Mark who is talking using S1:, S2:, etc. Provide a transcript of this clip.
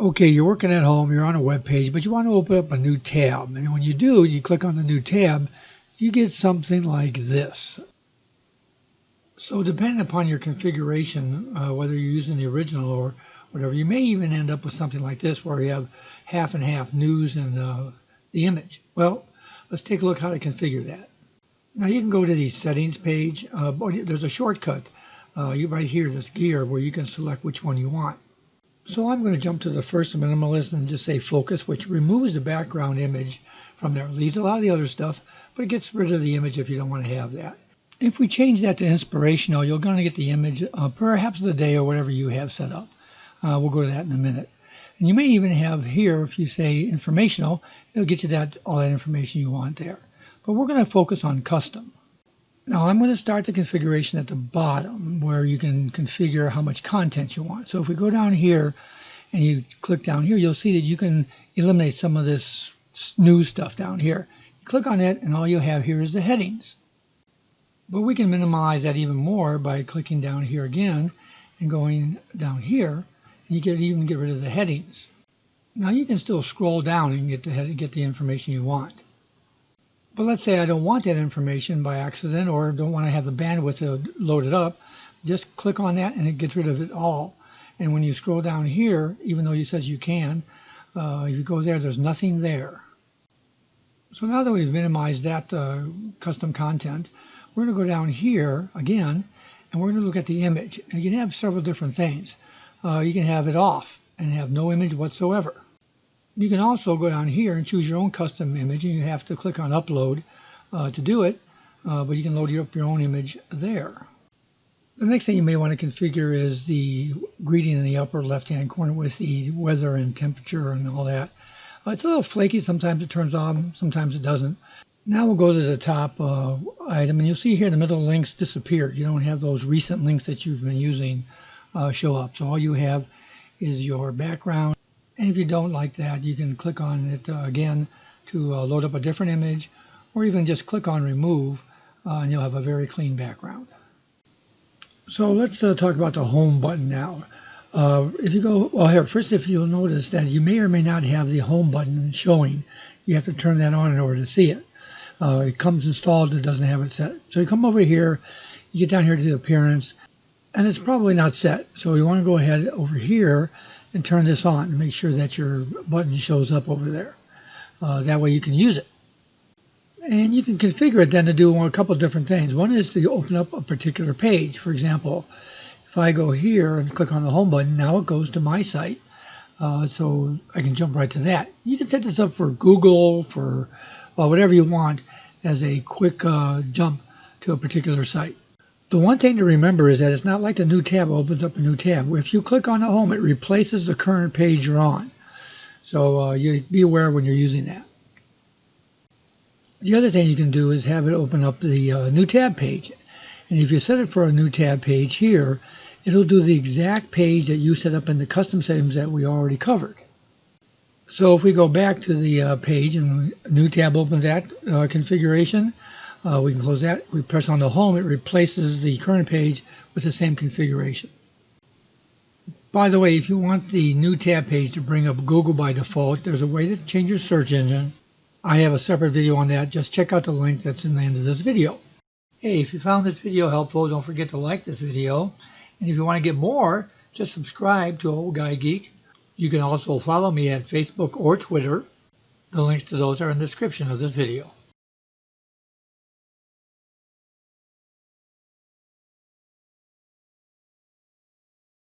S1: Okay, you're working at home, you're on a web page, but you want to open up a new tab. And when you do, you click on the new tab, you get something like this. So depending upon your configuration, whether you're using the original or whatever, you may even end up with something like this where you have half and half news and the image. Well, let's take a look how to configure that. Now you can go to the settings page. There's a shortcut right here, this gear, where you can select which one you want. So I'm going to jump to the first minimalist and just say focus, which removes the background image from there. It leaves a lot of the other stuff, but it gets rid of the image if you don't want to have that. If we change that to inspirational, you're going to get the image perhaps of the day or whatever you have set up. We'll go to that in a minute. And you may even have here, if you say informational, it'll get you all that information you want there. But we're going to focus on custom. Now I'm going to start the configuration at the bottom where you can configure how much content you want. So if we go down here and you click down here, you'll see that you can eliminate some of this news stuff down here. You click on it and all you have here is the headings. But we can minimize that even more by clicking down here again and going down here, and you can even get rid of the headings. Now you can still scroll down and get the information you want. But let's say I don't want that information by accident or don't want to have the bandwidth to load it up. Just click on that and it gets rid of it all. And when you scroll down here, even though it says you can, if you go there, there's nothing there. So now that we've minimized that custom content, we're going to go down here again and we're going to look at the image. And you can have several different things. You can have it off and have no image whatsoever. You can also go down here and choose your own custom image, and you have to click on upload to do it, but you can load up your own image there. The next thing you may want to configure is the greeting in the upper left-hand corner with the weather and temperature and all that. It's a little flaky. Sometimes it turns on, sometimes it doesn't. Now we'll go to the top item, and you'll see here the middle links disappear. You don't have those recent links that you've been using show up. So all you have is your background. And if you don't like that, you can click on it again to load up a different image, or even just click on remove, and you'll have a very clean background. So let's talk about the home button now. If you go, well here, first if you'll notice that you may or may not have the home button showing. You have to turn that on in order to see it. It comes installed, it doesn't have it set. So you come over here, you get down here to the appearance, and it's probably not set. So you want to go ahead over here and turn this on and make sure that your button shows up over there. That way you can use it. And you can configure it then to do a couple of different things. One is to open up a particular page. For example, if I go here and click on the home button, now it goes to my site. So I can jump right to that. You can set this up for Google, for whatever you want as a quick jump to a particular site. The one thing to remember is that it's not like the new tab opens up a new tab. If you click on the home, it replaces the current page you're on. So you be aware when you're using that. The other thing you can do is have it open up the new tab page. And if you set it for a new tab page here, it'll do the exact page that you set up in the custom settings that we already covered. So if we go back to the page and a new tab opens that configuration, we can close that. We press on the home, it replaces the current page with the same configuration. By the way, if you want the new tab page to bring up Google by default, there's a way to change your search engine. I have a separate video on that. Just check out the link that's in the end of this video. Hey, if you found this video helpful, don't forget to like this video. And if you want to get more, just subscribe to Old Guy Geek. You can also follow me at Facebook or Twitter. The links to those are in the description of this video.